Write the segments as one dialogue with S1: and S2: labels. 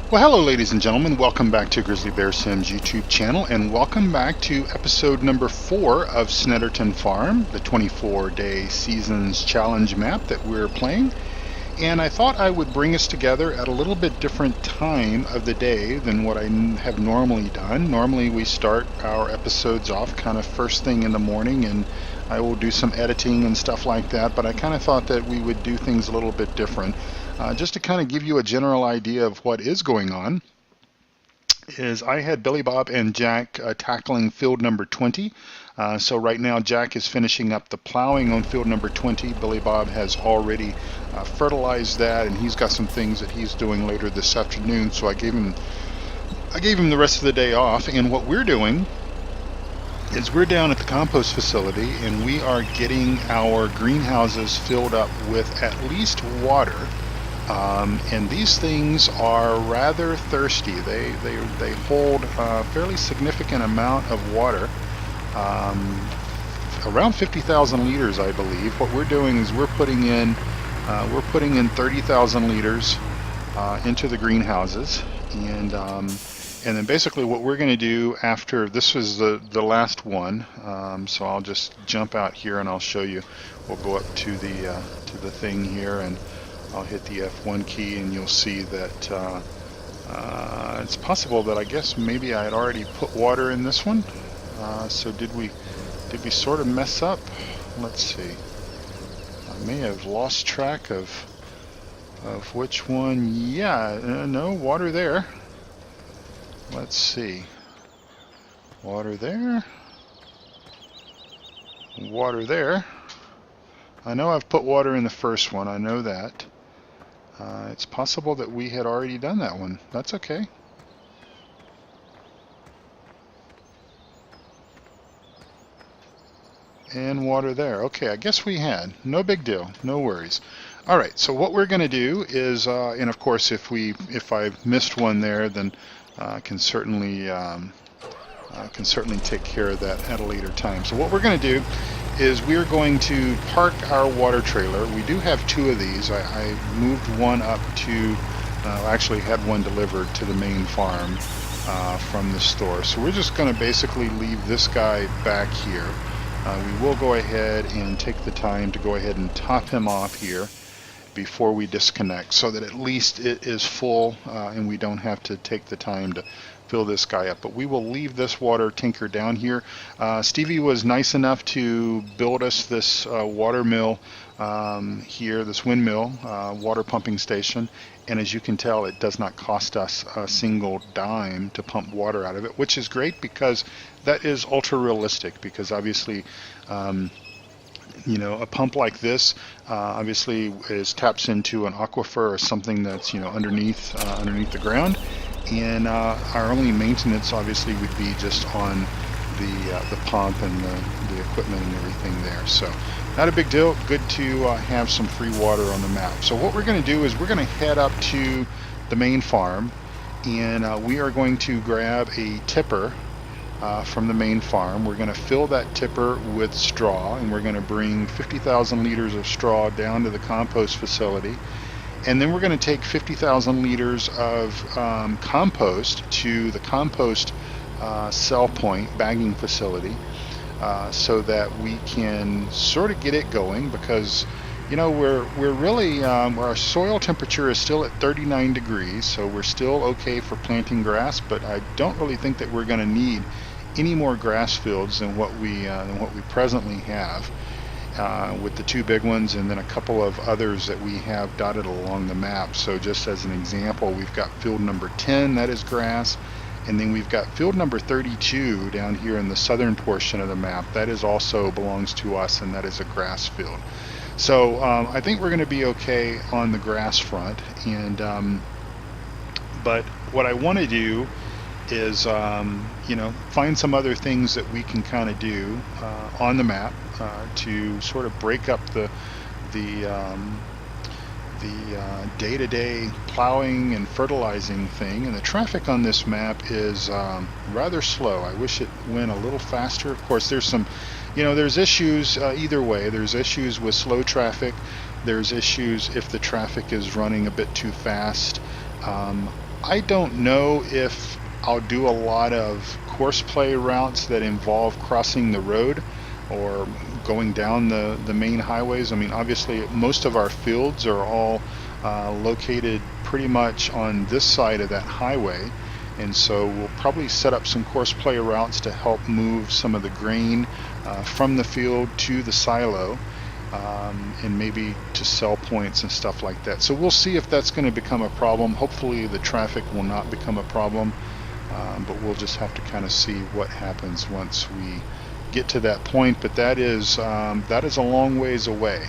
S1: Well, hello, ladies and gentlemen. Welcome back to Grizzly Bear Sims YouTube channel, and welcome back to episode number 4 of Snetterton Farm, the 24-day seasons challenge map that we're playing. And I thought I would bring us together at a little bit different time of the day than what I have normally done. Normally we start our episodes off kind of first thing in the morning, and I will do some editing and stuff like that, but I kind of thought that we would do things a little bit different. Just to kind of give you a general idea of what is going on, is I had Billy Bob and Jack tackling field number 20. So right now Jack is finishing up the plowing on field number 20. Billy Bob has already fertilized that, and he's got some things that he's doing later this afternoon. So I gave him the rest of the day off, and what we're doing is we're down at the compost facility, and we are getting our greenhouses filled up with at least water. And these things are rather thirsty. They hold a fairly significant amount of water, around 50,000 liters, I believe. What we're doing is we're putting in 30,000 liters into the greenhouses, and then basically what we're going to do after this is the last one. So I'll just jump out here and I'll show you. We'll go up to the thing here, and I'll hit the F1 key, and you'll see that it's possible that I guess maybe I had already put water in this one. So did we sort of mess up? Let's see. I may have lost track of which one. Yeah, no water there. Let's see. Water there. Water there. I know I've put water in the first one. I know that. It's possible that we had already done that one. That's okay. And water there. Okay, I guess we had. No big deal. No worries. All right, so what we're going to do is, and of course if I missed one there, then I can certainly take care of that at a later time. So what we're going to do is we're going to park our water trailer. We do have 2 of these. I moved one up to, actually had one delivered to the main farm from the store. So we're just going to basically leave this guy back here. We will go ahead and take the time to go ahead and top him off here before we disconnect, so that at least it is full and we don't have to take the time to fill this guy up. But we will leave this water tanker down here. Stevie was nice enough to build us this water mill here, this windmill water pumping station, and as you can tell, it does not cost us a single dime to pump water out of it, which is great because that is ultra realistic. Because obviously a pump like this obviously taps into an aquifer or something that's underneath the ground, and our only maintenance obviously would be just on the pump and the equipment and everything there. So not a big deal. Good to have some free water on the map. So what we're going to do is we're going to head up to the main farm, and we are going to grab a tipper from the main farm. We're going to fill that tipper with straw, and we're going to bring 50,000 liters of straw down to the compost facility, and then we're going to take 50,000 liters of compost to the compost sell point bagging facility, so that we can sort of get it going, because we're really our soil temperature is still at 39 degrees, so we're still okay for planting grass, but I don't really think that we're going to need any more grass fields than what we presently have, with the 2 big ones and then a couple of others that we have dotted along the map. So just as an example, we've got field number 10, that is grass, and then we've got field number 32 down here in the southern portion of the map. That is also belongs to us, and that is a grass field. So I think we're going to be okay on the grass front, and but what I want to do is find some other things that we can kind of do on the map to sort of break up the day-to-day plowing and fertilizing thing. And the traffic on this map is rather slow. I wish it went a little faster. Of course, there's some, there's issues either way. There's issues with slow traffic. There's issues if the traffic is running a bit too fast. I don't know if I'll do a lot of course play routes that involve crossing the road or going down the main highways. I mean, obviously, most of our fields are all located pretty much on this side of that highway, and so we'll probably set up some course play routes to help move some of the grain from the field to the silo, and maybe to sell points and stuff like that. So we'll see if that's going to become a problem. Hopefully the traffic will not become a problem, but we'll just have to kind of see what happens once we get to that point. But that is a long ways away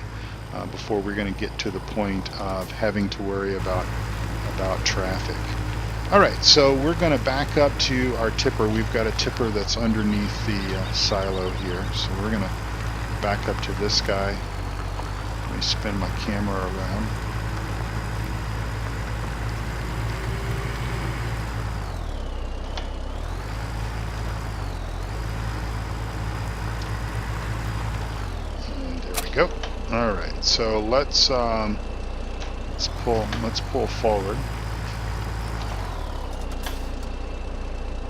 S1: before we're going to get to the point of having to worry about traffic. All right, so we're going to back up to our tipper. We've got a tipper that's underneath the silo here, so we're going to back up to this guy. Let me spin my camera around. And there we go. All right, so let's pull forward.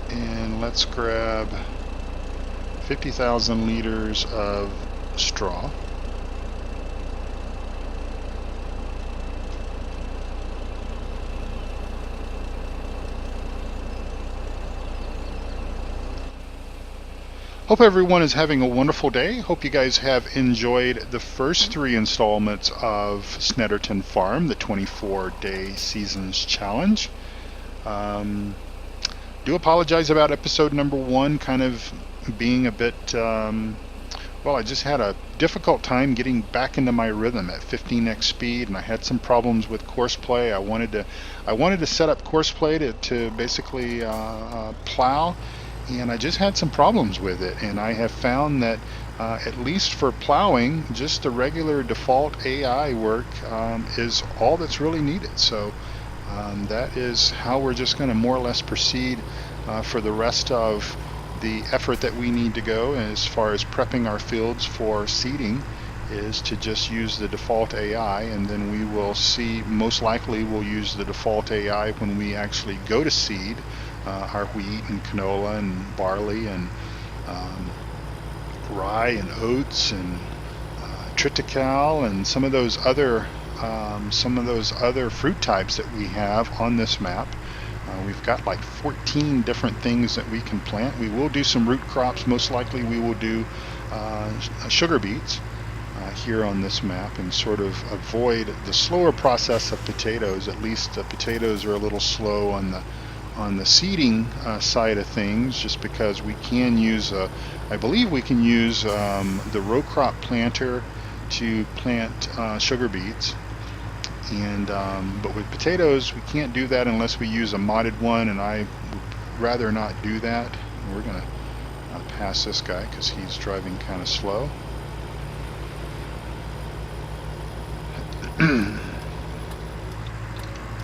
S1: And let's grab 50,000 liters of straw. Hope everyone is having a wonderful day. Hope you guys have enjoyed the first 3 installments of Snetterton Farm, the 24-day seasons challenge. Do apologize about episode number 1 kind of being a bit, well, I just had a difficult time getting back into my rhythm at 15x speed, and I had some problems with course play. I wanted to set up course play to basically plow, and I just had some problems with it. And I have found that at least for plowing, just the regular default AI work is all that's really needed. So that is how we're just going to more or less proceed for the rest of the effort that we need to go as far as prepping our fields for seeding, is to just use the default AI, and then we will see, most likely we'll use the default AI when we actually go to seed our wheat and canola and barley and rye and oats and triticale and some of those other fruit types that we have on this map. We've got like 14 different things that we can plant. We will do some root crops. Most likely we will do sugar beets here on this map, and sort of avoid the slower process of potatoes. At least the potatoes are a little slow on the seeding side of things, just because we can use I believe we can use the row crop planter to plant sugar beets. And but with potatoes, we can't do that unless we use a modded one, and I would rather not do that. We're gonna pass this guy because he's driving kind of slow.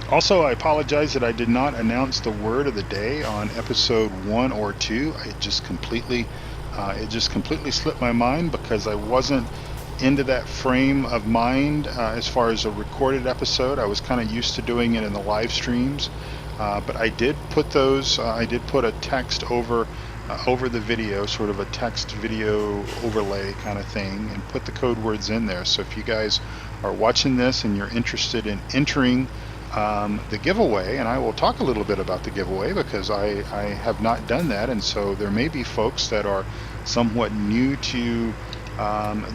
S1: Also, I apologize that I did not announce the word of the day on episode 1 or 2. It just completely slipped my mind because I wasn't into that frame of mind as far as a recorded episode. I was kind of used to doing it in the live streams, but I did put those. I did put a text over the video, sort of a text video overlay kind of thing, and put the code words in there. So if you guys are watching this and you're interested in entering the giveaway, and I will talk a little bit about the giveaway because I have not done that, and so there may be folks that are somewhat new to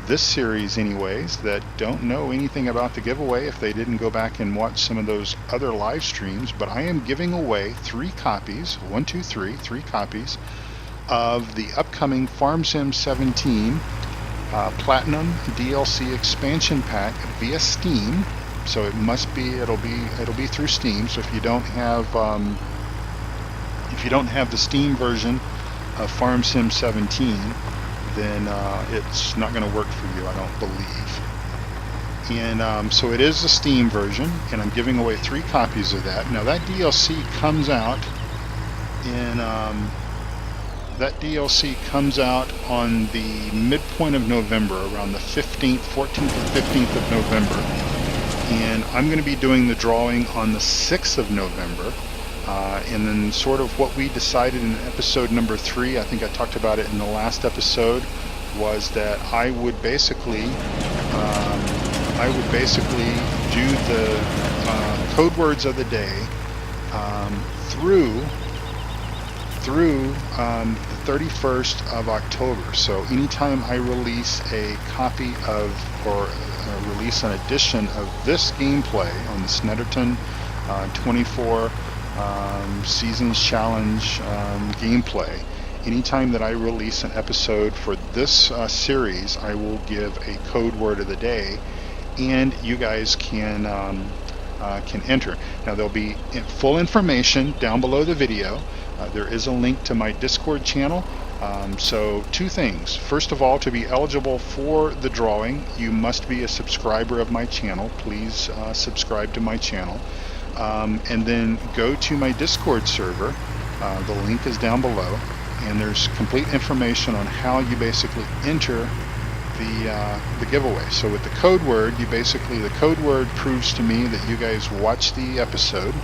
S1: this series anyways, that don't know anything about the giveaway if they didn't go back and watch some of those other live streams. But I am giving away 3 copies, 1, 2, 3, 3 copies of the upcoming Farm Sim 17 Platinum DLC expansion pack via Steam. So it'll be through Steam. So if you don't have the Steam version of Farm Sim 17, then it's not going to work for you, I don't believe. And so it is the Steam version, and I'm giving away 3 copies of that. Now that DLC comes out on the midpoint of November, around the 14th or 15th of November. And I'm going to be doing the drawing on the 6th of November. And then sort of what we decided in episode number 3, I think I talked about it in the last episode, was that I would basically do the code words of the day through the 31st of October. So anytime I release a copy of, or release an edition of this gameplay on the Snetterton 24 Seasons Challenge gameplay, anytime that I release an episode for this series, I will give a code word of the day, and you guys can enter. Now there'll be full information down below the video. There is a link to my Discord channel. So 2 things. First of all, to be eligible for the drawing, you must be a subscriber of my channel. Please subscribe to my channel. And then go to my Discord server. The link is down below, and there's complete information on how you basically enter the giveaway. So with the code word, the code word proves to me that you guys watch the episode,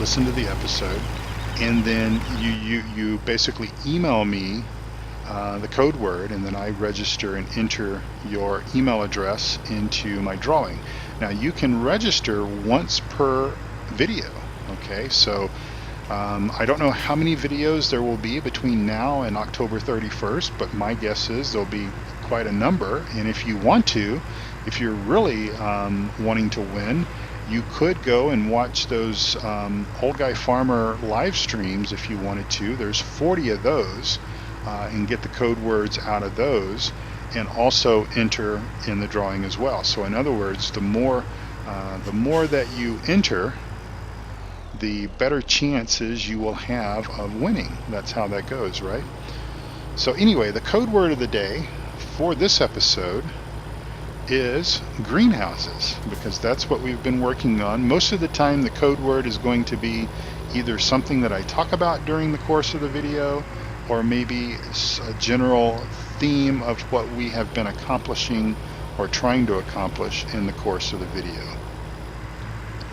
S1: listen to the episode, and then you basically email me the code word, and then I register and enter your email address into my drawing. Now you can register once per video. Okay, so I don't know how many videos there will be between now and October 31st, but my guess is there'll be quite a number. And if you want to, if you're really wanting to win, you could go and watch those Old Guy Farmer live streams if you wanted to. There's 40 of those, and get the code words out of those, and also enter in the drawing as well. So in other words, the more that you enter, the better chances you will have of winning. That's how that goes, right? So anyway, the code word of the day for this episode is greenhouses, because that's what we've been working on. Most of the time the code word is going to be either something that I talk about during the course of the video, or maybe a general theme of what we have been accomplishing or trying to accomplish in the course of the video.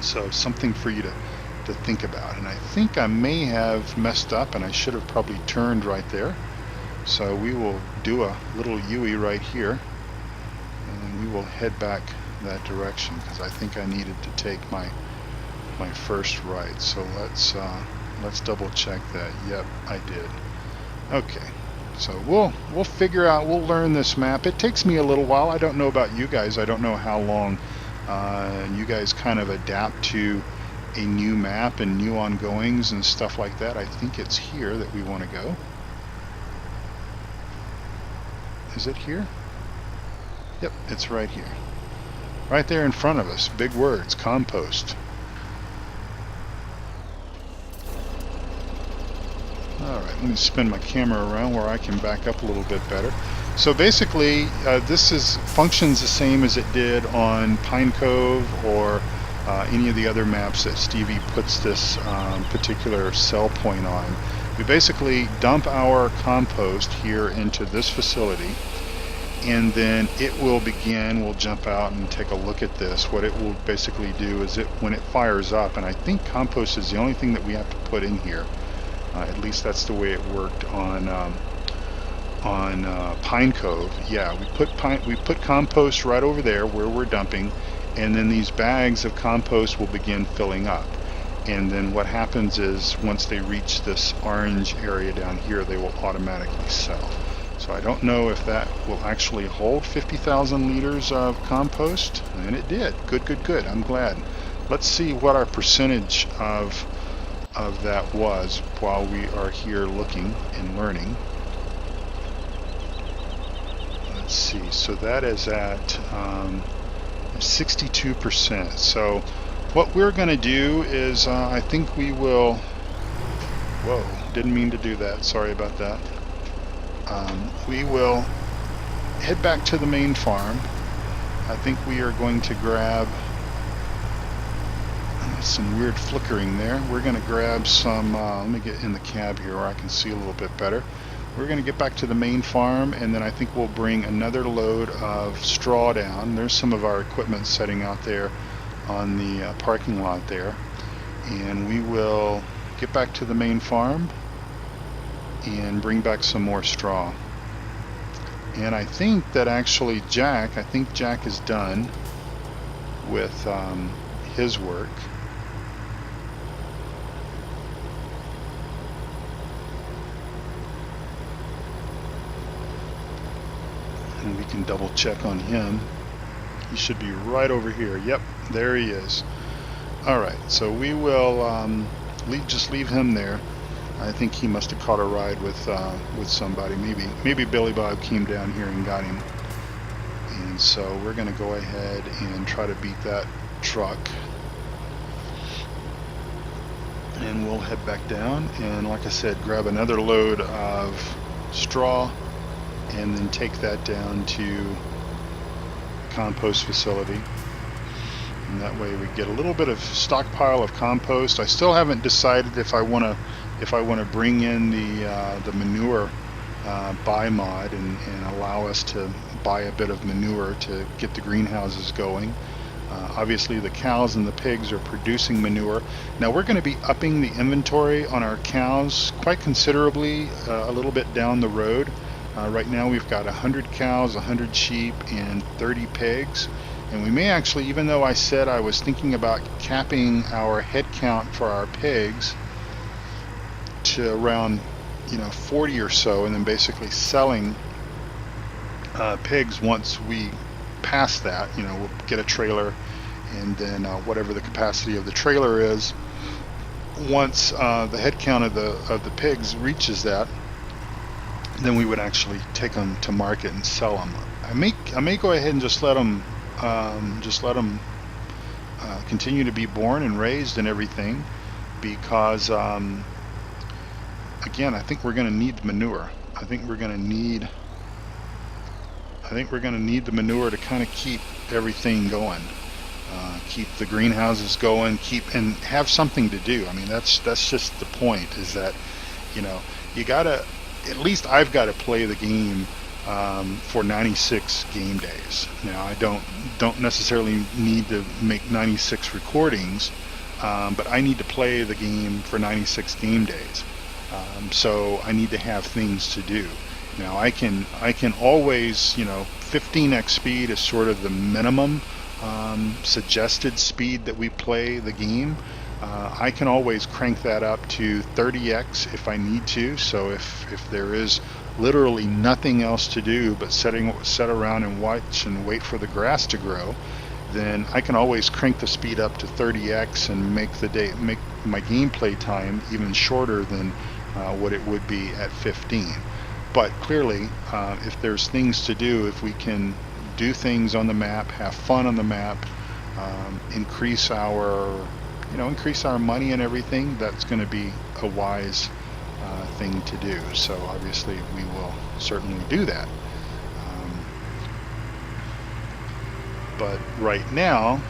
S1: So something for you to think about. And I think I may have messed up, and I should have probably turned right there. So we will do a little U-ey right here, and we will head back that direction, because I think I needed to take my first right. So let's double check that. Yep, I did. Okay, so we'll figure out, we'll learn this map. It takes me a little while. I don't know about you guys. I don't know how long you guys kind of adapt to a new map and new ongoings and stuff like that. I think it's here that we want to go. Is it here? Yep, it's right here. Right there in front of us. Big words, compost. Alright, let me spin my camera around where I can back up a little bit better. So basically, this functions the same as it did on Pine Cove or any of the other maps that Stevie puts this particular cell point on. We basically dump our compost here into this facility, and then it will begin. We'll jump out and take a look at this. What it will basically do is when it fires up, and I think compost is the only thing that we have to put in here. At least that's the way it worked on Pine Cove. Yeah, we put compost right over there where we're dumping, and then these bags of compost will begin filling up. And then what happens is once they reach this orange area down here, they will automatically sell. So I don't know if that will actually hold 50,000 liters of compost, and it did. Good. I'm glad. Let's see what our percentage of that was while we are here looking and learning. Let's see. So that is at 62%. So what we're going to do is I think we will... Whoa, didn't mean to do that. Sorry about that. We will head back to the main farm. I think we are going to grab some weird flickering there. We're going to grab some, let me get in the cab here where I can see a little bit better. We're going to get back to the main farm, and then I think we'll bring another load of straw down. There's some of our equipment setting out there on the parking lot there. and we will get back to the main farm and bring back some more straw. And I think that actually Jack is done with his work. And we can double check on him. He should be right over here. Yep, there he is. Alright, so we will just leave him there. I think he must have caught a ride with somebody. Maybe Billy Bob came down here and got him. And so we're going to go ahead and try to beat that truck. And we'll head back down and, like I said, grab another load of straw and then take that down to the compost facility. And that way we get a little bit of stockpile of compost. I still haven't decided if I want to bring in the manure buy mod and allow us to buy a bit of manure to get the greenhouses going. Obviously the cows and the pigs are producing manure. Now we're going to be upping the inventory on our cows quite considerably a little bit down the road. Right now we've got 100 cows, 100 sheep, and 30 pigs. And we may actually, even though I said I was thinking about capping our head count for our pigs to around 40 or so, and then basically selling pigs once we pass that. We'll get a trailer, and then whatever the capacity of the trailer is, once the head count of the pigs reaches that, then we would actually take them to market and sell them. I may go ahead and just let them continue to be born and raised and everything, because again, I think we're going to need manure. I think we're going to need the manure to kind of keep everything going, keep the greenhouses going, and have something to do. I mean, that's just the point, is that you gotta, at least I've got to play the game for 96 game days. Now I don't necessarily need to make 96 recordings, but I need to play the game for 96 game days. So I need to have things to do. Now I can always, 15x speed is sort of the minimum suggested speed that we play the game. I can always crank that up to 30x if I need to. So if there is literally nothing else to do but sit around and watch and wait for the grass to grow, then I can always crank the speed up to 30x and make my gameplay time even shorter than what it would be at 15. But clearly, if there's things to do, if we can do things on the map, have fun on the map, increase our money and everything, that's going to be a wise thing to do. So obviously we will certainly do that. But right now,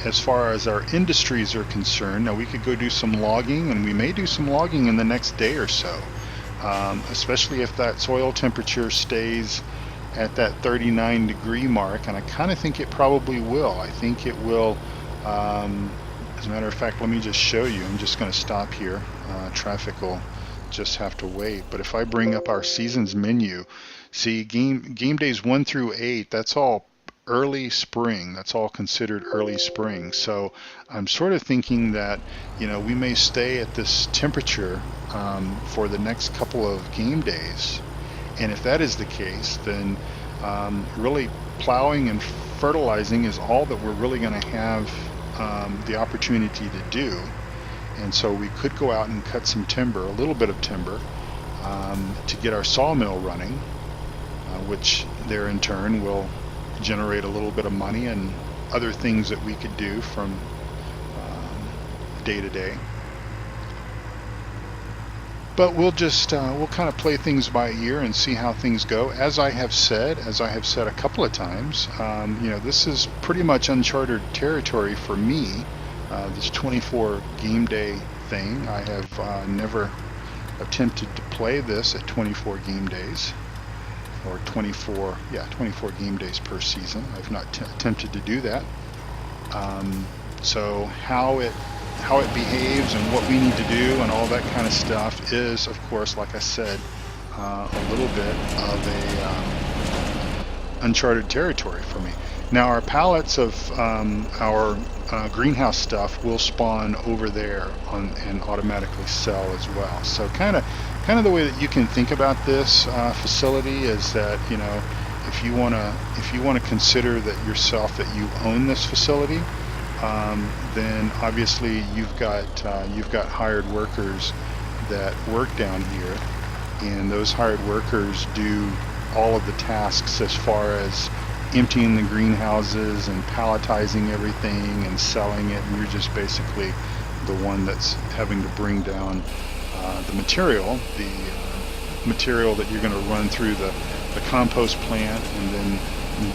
S1: as far as our industries are concerned, now we could go do some logging, and we may do some logging in the next day or so, especially if that soil temperature stays at that 39 degree mark, and I kind of think it probably will. I think it will. As a matter of fact, let me just show you. I'm just going to stop here. Traffic will just have to wait. But if I bring up our seasons menu, see game days 1 through 8, that's all early spring. That's all considered early spring. So I'm sort of thinking that we may stay at this temperature for the next couple of game days. And if that is the case, then really plowing and fertilizing is all that we're really going to have the opportunity to do. And so we could go out and cut some timber, a little bit of timber, to get our sawmill running, which there in turn will generate a little bit of money and other things that we could do from day to day. But we'll just we'll kind of play things by ear and see how things go. As I have said a couple of times, this is pretty much uncharted territory for me. This 24 game day thing. I have never attempted to play this at 24 game days, or 24 game days per season. I've not attempted to do that. So how it how it behaves and what we need to do and all that kind of stuff is, of course, like I said, a little bit of a uncharted territory for me. Now our pallets of our greenhouse stuff will spawn over there and automatically sell as well. So kind of the way that you can think about this facility is that, you know, if you want to consider that yourself that you own this facility, then obviously you've got hired workers that work down here, and those hired workers do all of the tasks as far as emptying the greenhouses and palletizing everything and selling it, and you're just basically the one that's having to bring down the material that you're going to run through the compost plant, and then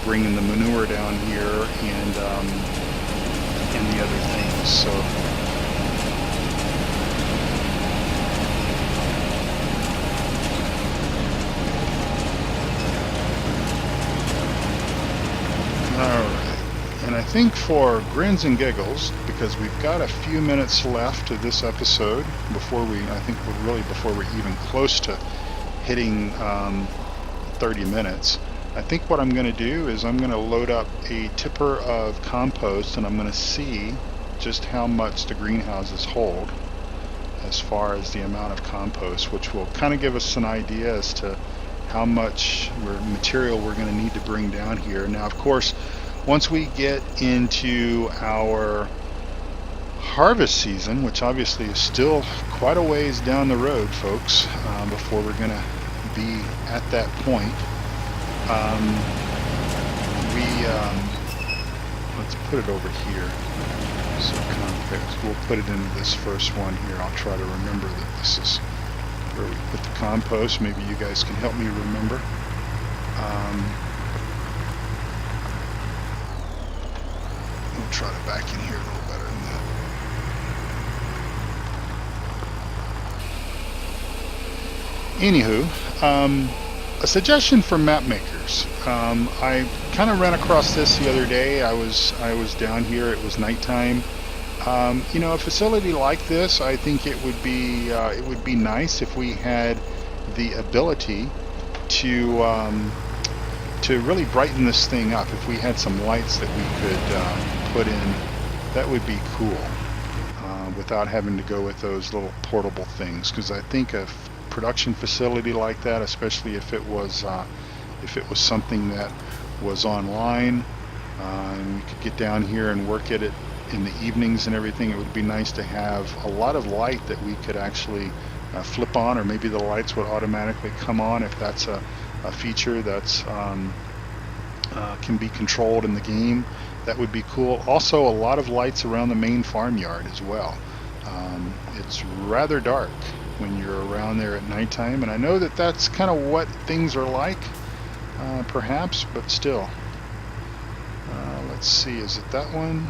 S1: bringing the manure down here and the other things. So alright, and I think for grins and giggles, because we've got a few minutes left of this episode before we're even close to hitting 30 minutes, I think what I'm going to do is I'm going to load up a tipper of compost, and I'm going to see just how much the greenhouses hold as far as the amount of compost, which will kind of give us an idea as to how much material we're going to need to bring down here. Now, of course, once we get into our harvest season, which obviously is still quite a ways down the road, folks, before we're going to be at that point, let's put it over here. So compost, we'll put it into this first one here. I'll try to remember that this is where we put the compost. Maybe you guys can help me remember. We'll try to back in here a little better than that. Anywho, a suggestion for map makers. I kind of ran across this the other day. I was down here. It was nighttime. You know, a facility like this, I think it would be nice if we had the ability to really brighten this thing up. If we had some lights that we could put in, that would be cool, without having to go with those little portable things. Because I think a production facility like that, especially if it was something that was online, and we could get down here and work at it in the evenings and everything, it would be nice to have a lot of light that we could actually flip on, or maybe the lights would automatically come on if that's a feature that's can be controlled in the game. That would be cool. Also, a lot of lights around the main farmyard as well. It's rather dark when you're around there at nighttime, and I know that that's kind of what things are like, perhaps, but still. Let's see, is it that one?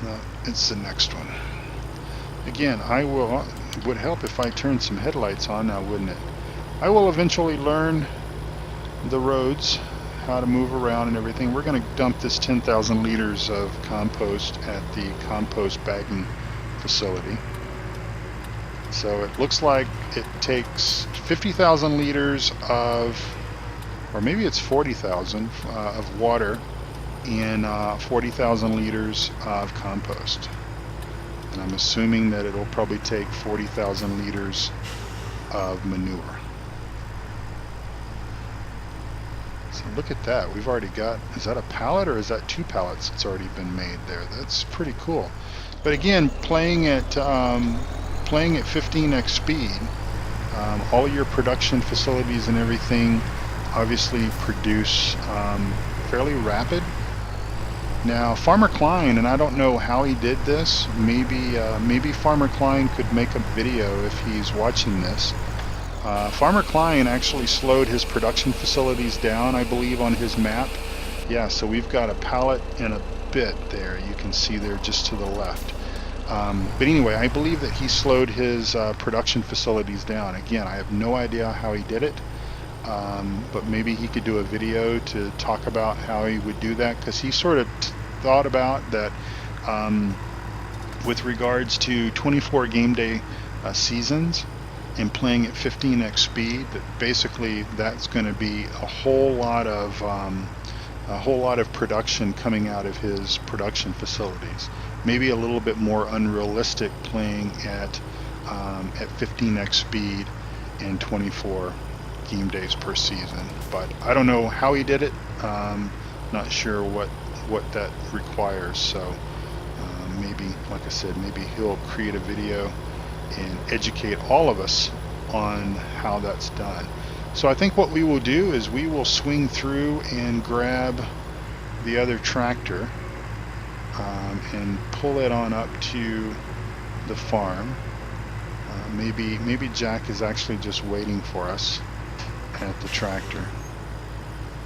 S1: No, it's the next one. Again, it would help if I turned some headlights on now, wouldn't it? I will eventually learn the roads, how to move around and everything. We're going to dump this 10,000 liters of compost at the compost bagging facility. So it looks like it takes 50,000 liters of, or maybe it's 40,000 of water and 40,000 liters of compost. And I'm assuming that it'll probably take 40,000 liters of manure. So look at that. We've already got, is that a pallet or is that 2 pallets that's already been made there? That's pretty cool. But again, playing at 15x speed, all your production facilities and everything obviously produce fairly rapid. Now, Farmer Klein, and I don't know how he did this, maybe Farmer Klein could make a video if he's watching this. Farmer Klein actually slowed his production facilities down, I believe, on his map. Yeah, so we've got a pallet and a bit there, you can see there just to the left. But anyway, I believe that he slowed his production facilities down. Again, I have no idea how he did it, but maybe he could do a video to talk about how he would do that, because he sort of thought about that With regards to 24 game day seasons and playing at 15x speed, basically that's going to be a whole lot of production coming out of his production facilities. Maybe a little bit more unrealistic playing at 15x speed and 24 game days per season. But I don't know how he did it. Not sure what that requires. So maybe, like I said, maybe he'll create a video and educate all of us on how that's done. So I think what we will do is we will swing through and grab the other tractor and pull it on up to the farm. Maybe Jack is actually just waiting for us at the tractor.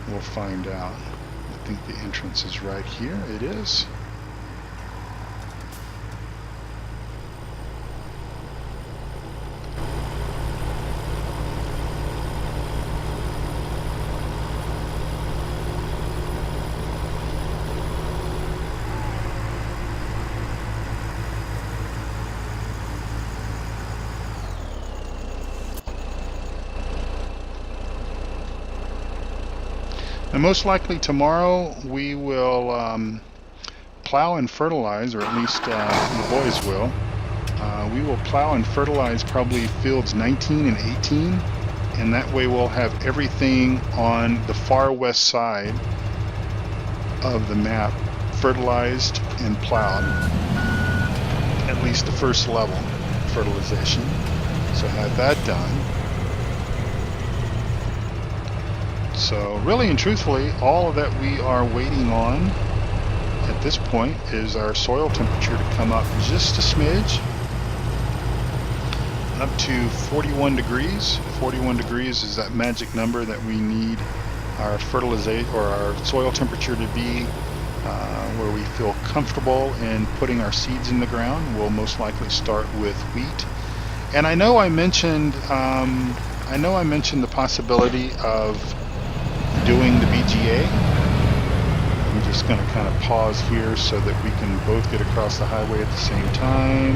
S1: We'll find out. I think the entrance is right here. It is. And most likely tomorrow we will plow and fertilize, or at least the boys will. We will plow and fertilize probably fields 19 and 18, and that way we'll have everything on the far west side of the map fertilized and plowed, at least the first level fertilization. So have that done. So really and truthfully, all that we are waiting on at this point is our soil temperature to come up just a smidge, up to 41 degrees. 41 degrees is that magic number that we need our fertilization or our soil temperature to be, where we feel comfortable in putting our seeds in the ground. We'll most likely start with wheat. And I know I mentioned the possibility of doing the BGA. I'm just going to kind of pause here so that we can both get across the highway at the same time.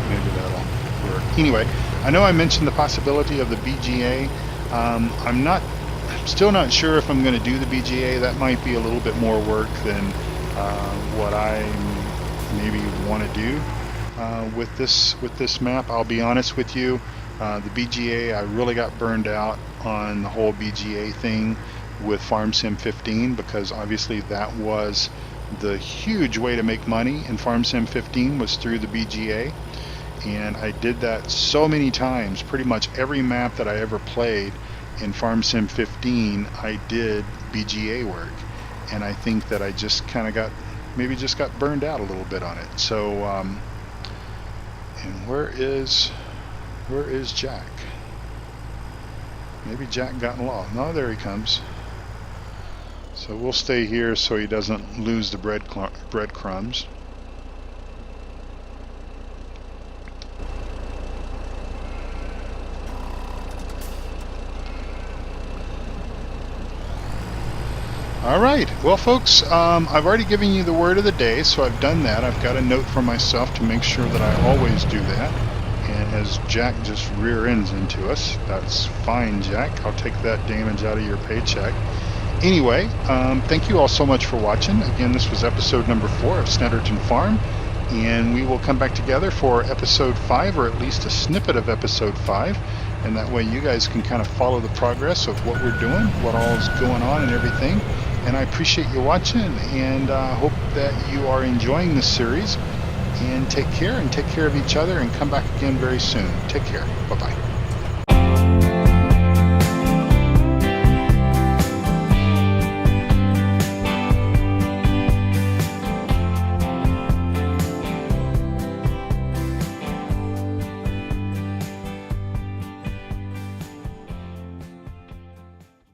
S1: Maybe that'll work. Anyway, I know I mentioned the possibility of the BGA. I'm still not sure if I'm going to do the BGA. That might be a little bit more work than what I maybe want to do. With this map, I'll be honest with you, the BGA, I really got burned out on the whole BGA thing with Farm Sim 15, because obviously that was the huge way to make money in Farm Sim 15 was through the BGA, and I did that so many times. Pretty much every map that I ever played in Farm Sim 15, I did BGA work, and I think that I just kind of got burned out a little bit on it. So and where is Jack? Maybe Jack got lost. No, there he comes. So we'll stay here so he doesn't lose the breadcrumbs. All right, well folks, I've already given you the word of the day, so I've done that. I've got a note for myself to make sure that I always do that. And as Jack just rear ends into us, that's fine, Jack. I'll take that damage out of your paycheck. Anyway, thank you all so much for watching. Again, this was episode number 4 of Snetterton Farm, and we will come back together for episode 5, or at least a snippet of episode 5. And that way you guys can kind of follow the progress of what we're doing, what all is going on and everything. And I appreciate you watching, and hope that you are enjoying this series. And take care of each other, and come back again very soon. Take care. Bye-bye.